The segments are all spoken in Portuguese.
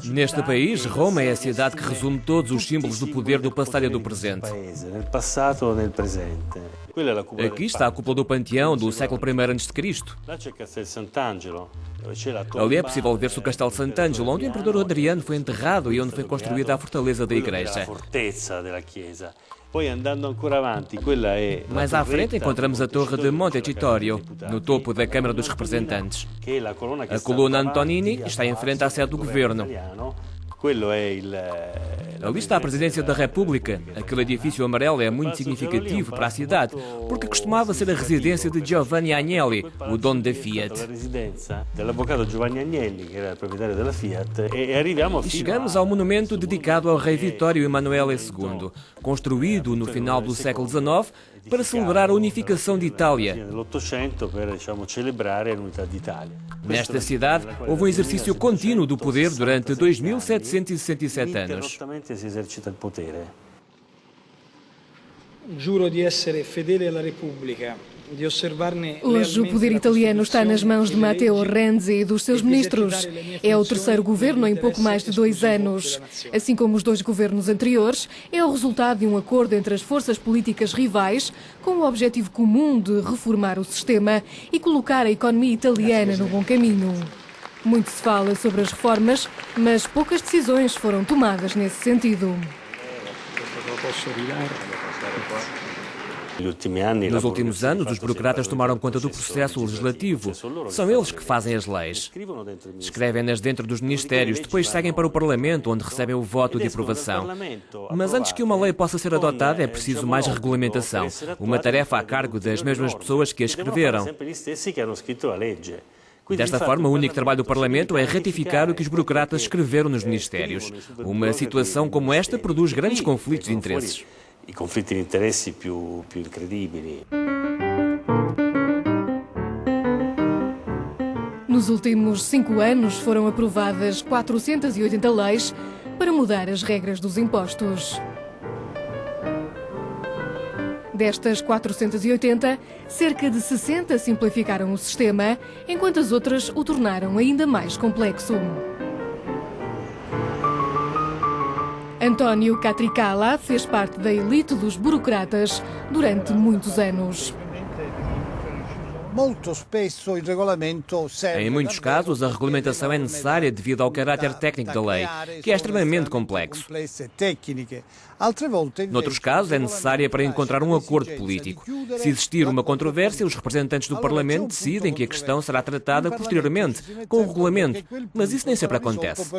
Neste país, Roma é a cidade que resume todos os símbolos do poder do passado e do presente. Aqui está a cúpula do Panteão do século I a.C. Ali é possível ver-se o Castelo Sant'Angelo, onde o imperador Adriano foi enterrado e onde foi construída a fortaleza da igreja. Mais à frente encontramos a torre de Montecitorio, no topo da Câmara dos Representantes. A coluna Antonini está em frente à sede do governo. Ali está a Presidência da República. Aquele edifício amarelo é muito significativo para a cidade, porque costumava ser a residência de Giovanni Agnelli, o dono da Fiat. E chegamos ao monumento dedicado ao rei Vittorio Emanuele II, construído no final do século XIX para celebrar a unificação de Itália. Nesta cidade, houve um exercício contínuo do poder durante 2767 anos. Giuro di essere fedele alla Repubblica. Hoje o poder italiano está nas mãos de Matteo Renzi e dos seus ministros. É o terceiro governo em pouco mais de 2 anos. Assim como os 2 governos anteriores, é o resultado de um acordo entre as forças políticas rivais com o objetivo comum de reformar o sistema e colocar a economia italiana no bom caminho. Muito se fala sobre as reformas, mas poucas decisões foram tomadas nesse sentido. Nos últimos anos, os burocratas tomaram conta do processo legislativo. São eles que fazem as leis. Escrevem-nas dentro dos ministérios, depois seguem para o Parlamento, onde recebem o voto de aprovação. Mas antes que uma lei possa ser adotada, é preciso mais regulamentação. Uma tarefa a cargo das mesmas pessoas que a escreveram. Desta forma, o único trabalho do Parlamento é ratificar o que os burocratas escreveram nos ministérios. Uma situação como esta produz grandes conflitos de interesses. I conflitti di interessi più incredibili. Nos últimos 5 anos foram aprovadas 480 leis para mudar as regras dos impostos. Destas 480, cerca de 60 simplificaram o sistema, enquanto as outras o tornaram ainda mais complexo. António Catricala fez parte da elite dos burocratas durante muitos anos. Em muitos casos, a regulamentação é necessária devido ao caráter técnico da lei, que é extremamente complexo. Noutros casos, é necessária para encontrar um acordo político. Se existir uma controvérsia, os representantes do Parlamento decidem que a questão será tratada posteriormente, com o regulamento, mas isso nem sempre acontece.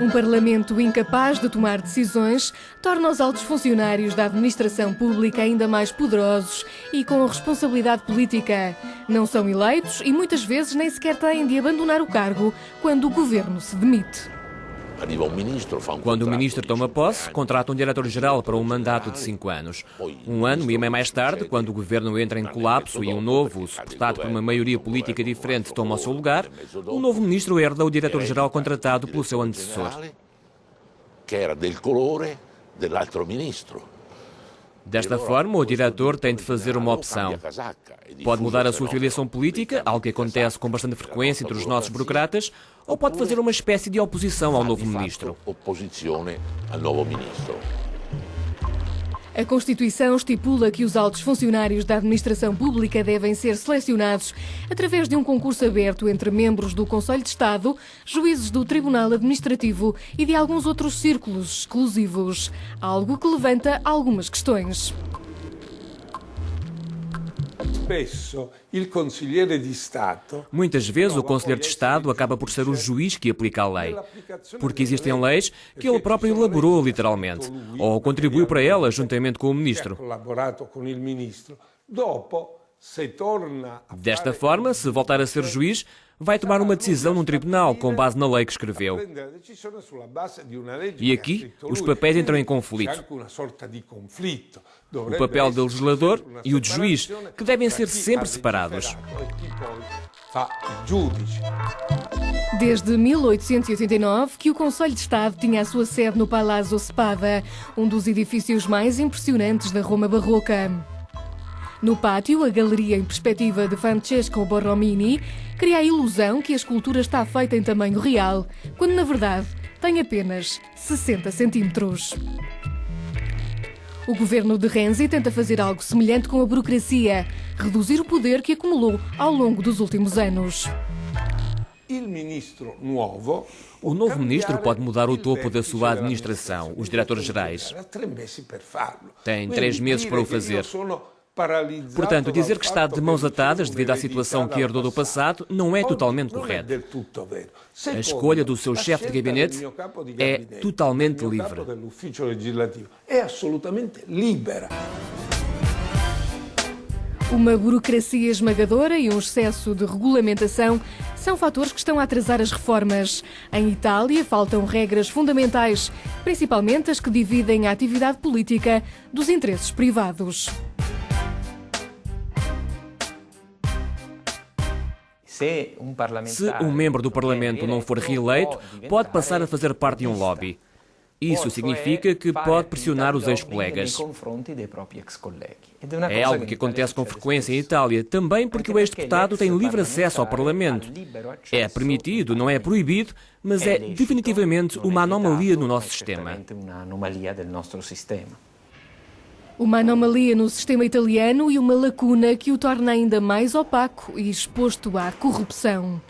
Um Parlamento incapaz de tomar decisões torna os altos funcionários da administração pública ainda mais poderosos e com responsabilidade política. Não são eleitos e muitas vezes nem sequer têm de abandonar o cargo quando o governo se demite. Quando o ministro toma posse, contrata um diretor-geral para um mandato de 5 anos. 1 ano e meio mais tarde, quando o governo entra em colapso e um novo, suportado por uma maioria política diferente, toma o seu lugar, o novo ministro herda o diretor-geral contratado pelo seu antecessor. Que era del colore dell'altro ministro. Desta forma, o diretor tem de fazer uma opção. Pode mudar a sua filiação política, algo que acontece com bastante frequência entre os nossos burocratas, ou pode fazer uma espécie de oposição ao novo ministro. A Constituição estipula que os altos funcionários da administração pública devem ser selecionados através de um concurso aberto entre membros do Conselho de Estado, juízes do Tribunal Administrativo e de alguns outros círculos exclusivos, algo que levanta algumas questões. Muitas vezes o conselheiro de Estado acaba por ser o juiz que aplica a lei, porque existem leis que ele próprio elaborou literalmente, ou contribuiu para elas juntamente com o ministro. Desta forma, se voltar a ser juiz, vai tomar uma decisão num tribunal com base na lei que escreveu. E aqui, os papéis entram em conflito. O papel do legislador e o de juiz, que devem ser sempre separados. Desde 1889 que o Conselho de Estado tinha a sua sede no Palazzo Spada, um dos edifícios mais impressionantes da Roma barroca. No pátio, a galeria em perspectiva de Francesco Borromini cria a ilusão que a escultura está feita em tamanho real, quando na verdade tem apenas 60 centímetros. O governo de Renzi tenta fazer algo semelhante com a burocracia, reduzir o poder que acumulou ao longo dos últimos anos. O novo ministro pode mudar o topo da sua administração, os diretores-gerais. Tem 3 meses para o fazer. Portanto, dizer que está de mãos atadas devido à situação que herdou do passado não é totalmente correto. A escolha do seu chefe de gabinete é totalmente livre. Uma burocracia esmagadora e um excesso de regulamentação são fatores que estão a atrasar as reformas. Em Itália, faltam regras fundamentais, principalmente as que dividem a atividade política dos interesses privados. Se um membro do Parlamento não for reeleito, pode passar a fazer parte de um lobby. Isso significa que pode pressionar os ex-colegas. É algo que acontece com frequência em Itália, também porque o ex-deputado tem livre acesso ao Parlamento. É permitido, não é proibido, mas é definitivamente uma anomalia no nosso sistema. Uma anomalia no sistema italiano e uma lacuna que o torna ainda mais opaco e exposto à corrupção.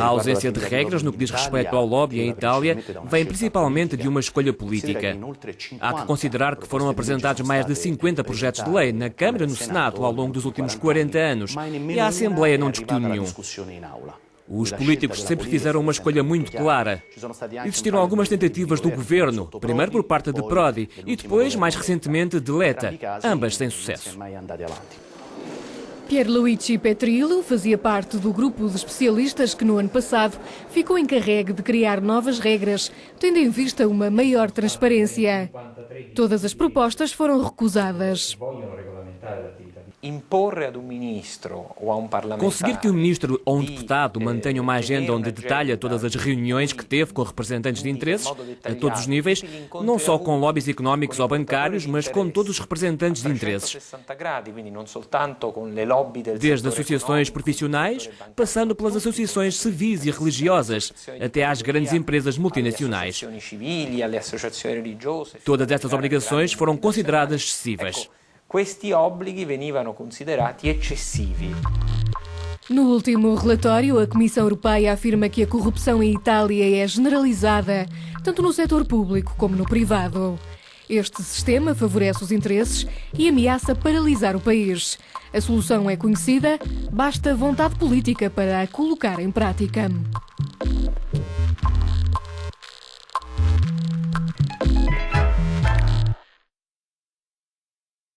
A ausência de regras no que diz respeito ao lobby em Itália vem principalmente de uma escolha política. Há que considerar que foram apresentados mais de 50 projetos de lei na Câmara e no Senado ao longo dos últimos 40 anos e a Assembleia não discutiu nenhum. Os políticos sempre fizeram uma escolha muito clara. Existiram algumas tentativas do governo, primeiro por parte de Prodi e depois, mais recentemente, de Letta, ambas sem sucesso. Pierluigi Petrillo fazia parte do grupo de especialistas que no ano passado ficou encarregue de criar novas regras, tendo em vista uma maior transparência. Todas as propostas foram recusadas. Conseguir que um ministro ou um deputado mantenha uma agenda onde detalha todas as reuniões que teve com representantes de interesses, a todos os níveis, não só com lobbies económicos ou bancários, mas com todos os representantes de interesses. Desde associações profissionais, passando pelas associações civis e religiosas, até às grandes empresas multinacionais. Todas estas obrigações foram consideradas excessivas. Questi obblighi venivano considerati eccessivi. No último relatório, a Comissão Europeia afirma que a corrupção em Itália é generalizada, tanto no setor público como no privado. Este sistema favorece os interesses e ameaça paralisar o país. A solução é conhecida, basta vontade política para a colocar em prática.